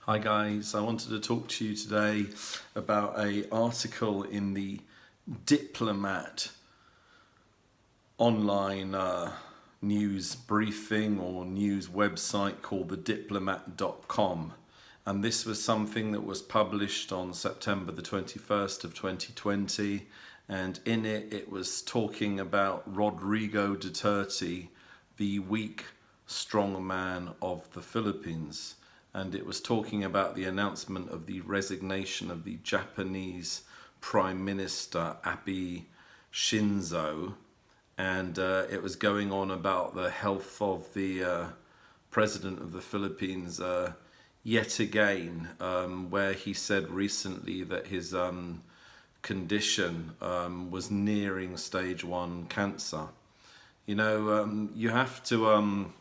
Hi guys, I wanted to talk to you today about an article in the Diplomat online news briefing or news website called the Diplomat.com, and this was something that was published on September the 21st of 2020, and in it was talking about Rodrigo Duterte, the weak strongman of the Philippines. And it was talking about the announcement of the resignation of the Japanese Prime Minister Abe Shinzo, and it was going on about the health of the President of the Philippines yet again, where he said recently that his condition was nearing stage 1 cancer. You have to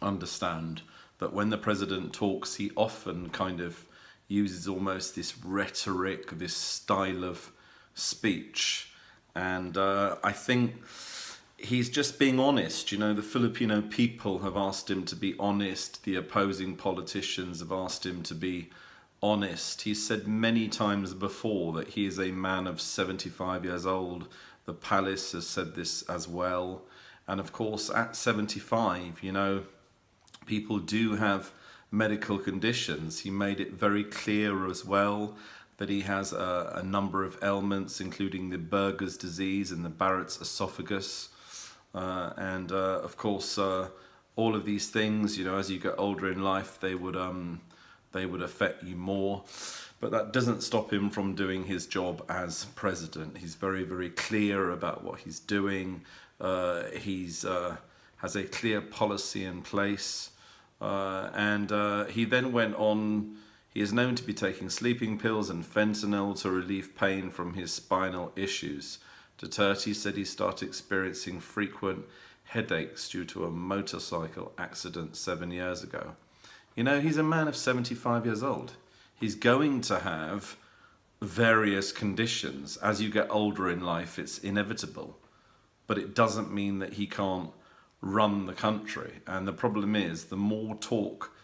understand that when the president talks, he often kind of uses almost this rhetoric, this style of speech. And I think he's just being honest. The Filipino people have asked him to be honest. The opposing politicians have asked him to be honest. He's said many times before that he is a man of 75 years old. The palace has said this as well. And of course, at 75, people do have medical conditions. He made it very clear as well that he has a number of ailments, including the Berger's disease and the Barrett's esophagus. Of course, all of these things, as you get older in life, they would affect you more. But that doesn't stop him from doing his job as president. He's very, very clear about what he's doing. He's has a clear policy in place. He then went on. He is known to be taking sleeping pills and fentanyl to relieve pain from his spinal issues. Duterte said he started experiencing frequent headaches due to a motorcycle accident 7 years ago. He's a man of 75 years old. He's going to have various conditions. As you get older in life, it's inevitable. But it doesn't mean that he can't run the country. And the problem is, the more talk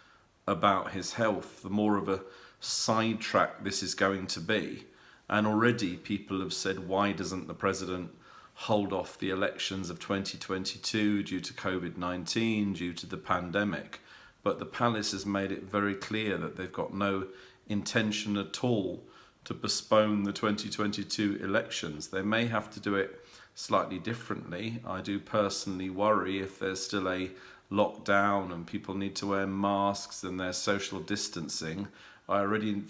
about his health, the more of a sidetrack this is going to be. And already people have said, why doesn't the president hold off the elections of 2022 due to COVID-19, due to the pandemic? But the palace has made it very clear that they've got no intention at all to postpone the 2022 elections. They may have to do it slightly differently. I do personally worry if there's still a lockdown and people need to wear masks and there's social distancing. I already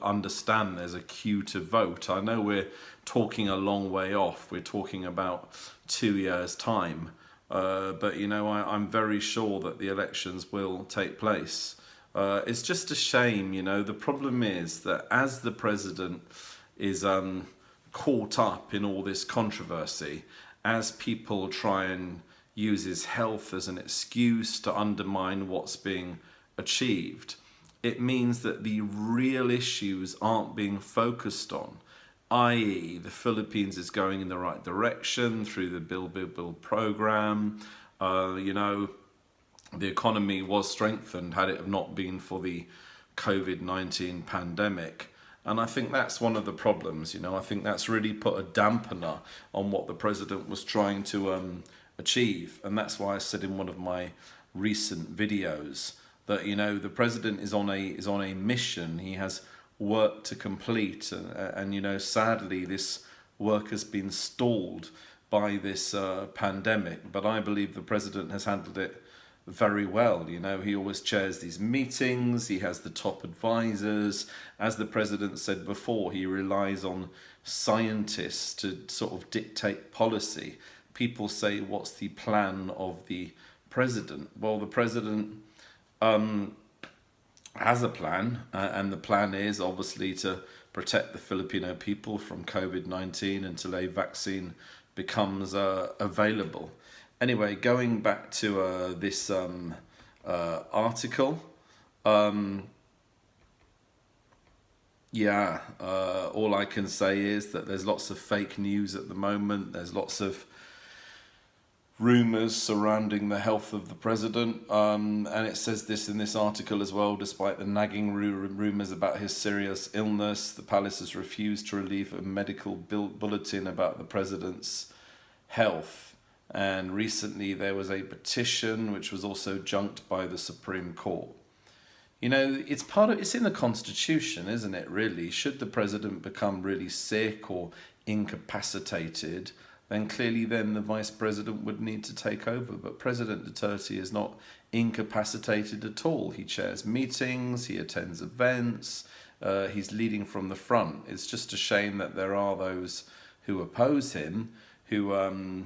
understand there's a queue to vote. I know we're talking a long way off. We're talking about 2 years' time. But I'm very sure that the elections will take place. It's just a shame, The problem is that as the president is caught up in all this controversy, as people try and use his health as an excuse to undermine what's being achieved, it means that the real issues aren't being focused on, i.e. the Philippines is going in the right direction through the Build program. The economy was strengthened had it not been for the COVID-19 pandemic. And I think that's one of the problems, I think that's really put a dampener on what the president was trying to achieve. And that's why I said in one of my recent videos that, the president is on a mission. He has work to complete. And sadly, this work has been stalled by this pandemic. But I believe the president has handled it very well. He always chairs these meetings. He has the top advisors. As the president said before, he relies on scientists to sort of dictate policy. People say, what's the plan of the president? Well, the president has a plan, and the plan is obviously to protect the Filipino people from COVID-19 until a vaccine becomes available. Anyway, going back to this article, all I can say is that there's lots of fake news at the moment. There's lots of rumours surrounding the health of the president, and it says this in this article as well. Despite the nagging rumours about his serious illness, the palace has refused to release a medical bulletin about the president's health. And recently there was a petition which was also junked by the Supreme Court. You know, it's in the Constitution, isn't it, really? Should the president become really sick or incapacitated, then clearly then the vice president would need to take over. But President Duterte is not incapacitated at all. He chairs meetings, he attends events, he's leading from the front. It's just a shame that there are those who oppose him, who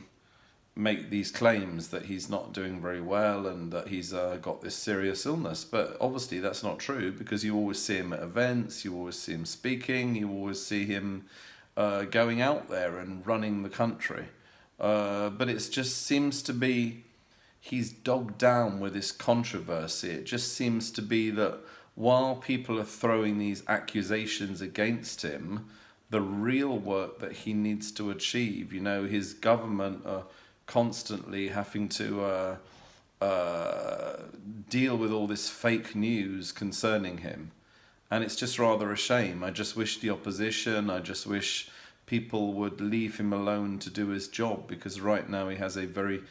make these claims that he's not doing very well and that he's got this serious illness. But obviously that's not true, because you always see him at events, you always see him speaking, you always see him going out there and running the country. But it just seems to be he's dogged down with this controversy. It just seems to be that while people are throwing these accusations against him, the real work that he needs to achieve, you know, his government are constantly having to deal with all this fake news concerning him. And it's just rather a shame. I just wish the opposition, I just wish people would leave him alone to do his job, because right now he has a very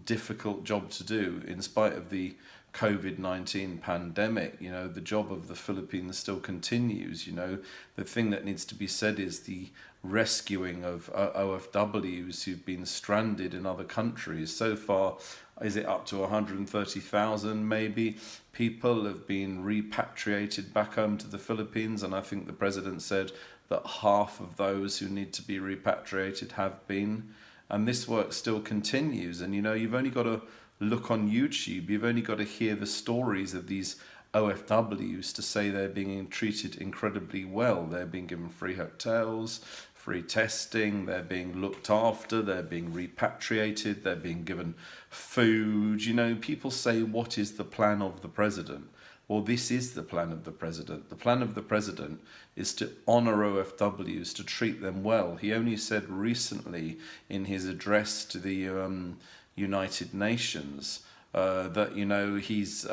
difficult job to do. In spite of the COVID-19 pandemic, you know, the job of the Philippines still continues. You know, the thing that needs to be said is the rescuing of OFWs who've been stranded in other countries. So far, is it up to 130,000 maybe people have been repatriated back home to the Philippines, and I think the president said that half of those who need to be repatriated have been. And this work still continues. And you know, you've only got to look on YouTube, you've only got to hear the stories of these OFWs to say they're being treated incredibly well. They're being given free hotels, free testing, they're being looked after, they're being repatriated, they're being given food. You know, people say, what is the plan of the president? Well, this is the plan of the president. The plan of the president is to honour OFWs, to treat them well. He only said recently in his address to the United Nations that, you know, he's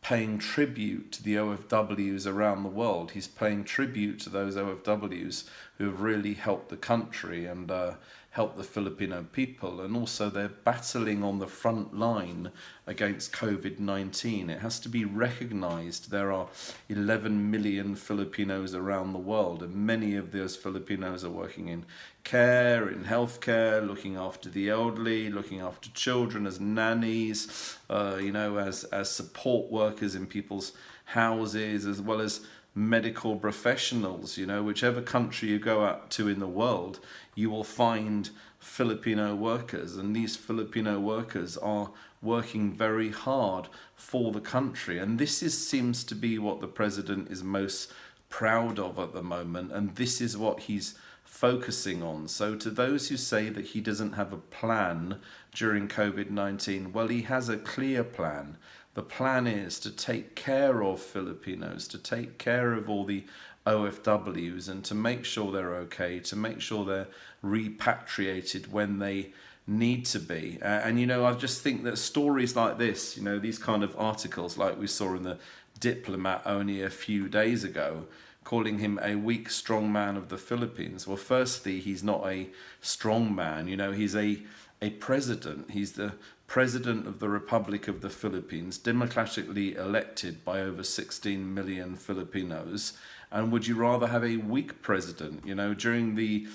paying tribute to the OFWs around the world. He's paying tribute to those OFWs who have really helped the country and helped the Filipino people, and also they're battling on the front line against COVID-19. It has to be recognized there are 11 million Filipinos around the world, and many of those Filipinos are working in care, in healthcare, looking after the elderly, looking after children as nannies, you know, as support workers in people's houses, as well as medical professionals. You know, whichever country you go out to in the world, you will find Filipino workers, and these Filipino workers are working very hard for the country. And this seems to be what the president is most proud of at the moment, and this is what he's focusing on. So to those who say that he doesn't have a plan during COVID-19, well, he has a clear plan. The plan is to take care of Filipinos, to take care of all the OFWs, and to make sure they're okay, to make sure they're repatriated when they need to be. And you know, I just think that stories like this, you know, these kind of articles like we saw in the Diplomat only a few days ago, calling him a weak strongman of the Philippines. Well, firstly, he's not a strongman. You know, he's a president. He's the president of the Republic of the Philippines, democratically elected by over 16 million Filipinos. And would you rather have a weak president? You know, during the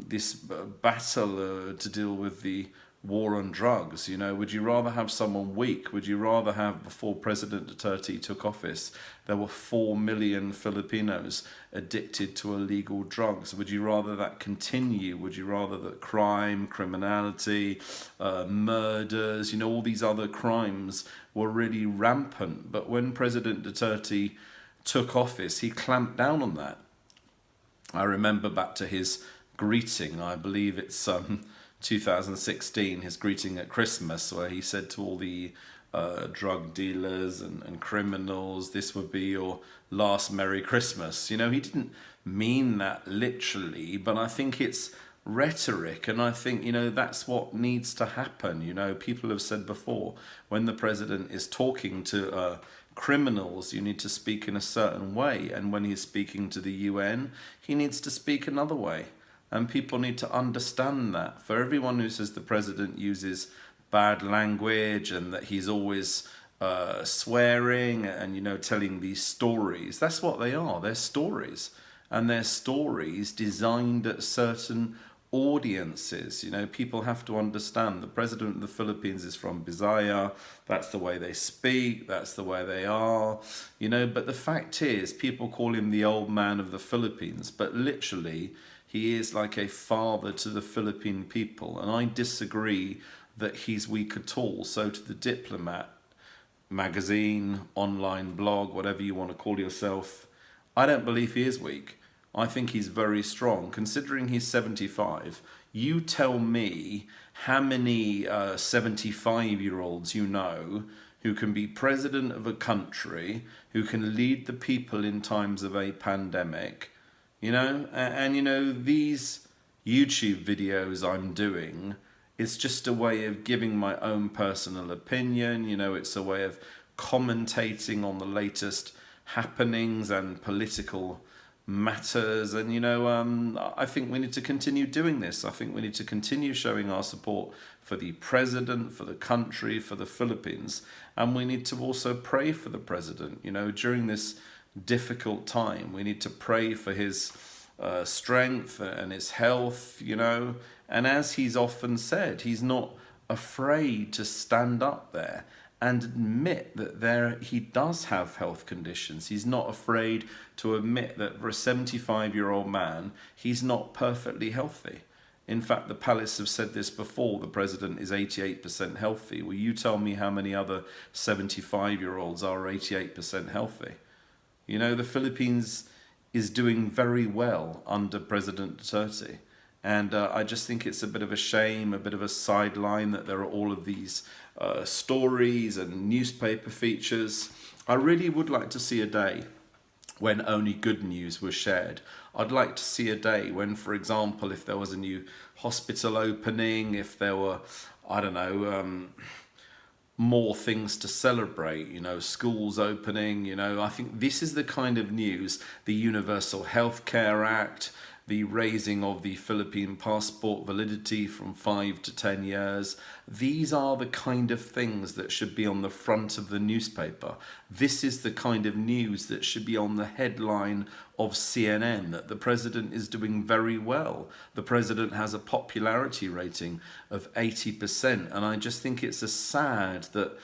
this battle to deal with the war on drugs, you know, would you rather have someone weak? Would you rather have, before President Duterte took office, there were 4 million Filipinos addicted to illegal drugs? Would you rather that continue? Would you rather that crime, criminality, murders, you know, all these other crimes were really rampant? But when President Duterte took office, he clamped down on that. I remember back to his greeting, I believe it's 2016, his greeting at Christmas, where he said to all the drug dealers and criminals, this would be your last Merry Christmas. You know, he didn't mean that literally, but I think it's rhetoric. And I think, that's what needs to happen. People have said before, when the president is talking to criminals, you need to speak in a certain way. And when he's speaking to the UN, he needs to speak another way. And people need to understand that. For everyone who says the president uses bad language and that he's always swearing and, telling these stories, that's what they are. They're stories. And they're stories designed at certain audiences. People have to understand the president of the Philippines is from Bisaya. That's the way they speak. That's the way they are. But the fact is, people call him the old man of the Philippines. But literally, he is like a father to the Philippine people. And I disagree that he's weak at all. So to the Diplomat magazine, online blog, whatever you want to call yourself, I don't believe he is weak. I think he's very strong. Considering he's 75, you tell me how many 75-year-olds you know who can be president of a country, who can lead the people in times of a pandemic, and these YouTube videos I'm doing, it's just a way of giving my own personal opinion. It's a way of commentating on the latest happenings and political matters. And, I think we need to continue doing this. I think we need to continue showing our support for the president, for the country, for the Philippines. And we need to also pray for the president. During this difficult time, we need to pray for his strength and his health, and as he's often said, he's not afraid to stand up there and admit that he does have health conditions. He's not afraid to admit that for a 75-year-old man, he's not perfectly healthy. In fact, the palace have said this before, the president is 88% healthy. Well, you tell me how many other 75-year-olds are 88% healthy. The Philippines is doing very well under President Duterte. And I just think it's a bit of a shame, a bit of a sideline that there are all of these stories and newspaper features. I really would like to see a day when only good news was shared. I'd like to see a day when, for example, if there was a new hospital opening, if there were, more things to celebrate, schools opening, I think this is the kind of news, the Universal Healthcare Act, the raising of the Philippine passport validity from 5 to 10 years. These are the kind of things that should be on the front of the newspaper. This is the kind of news that should be on the headline of CNN, that the president is doing very well. The president has a popularity rating of 80%, and I just think it's a sad that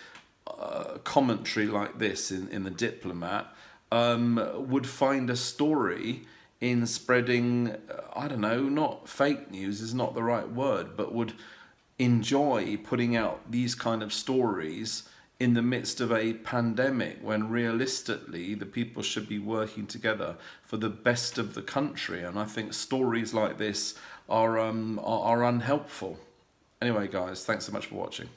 commentary like this in the Diplomat would find a story in spreading, not fake news is not the right word, but would enjoy putting out these kind of stories in the midst of a pandemic, when realistically the people should be working together for the best of the country. And I think stories like this are unhelpful. Anyway, guys, thanks so much for watching.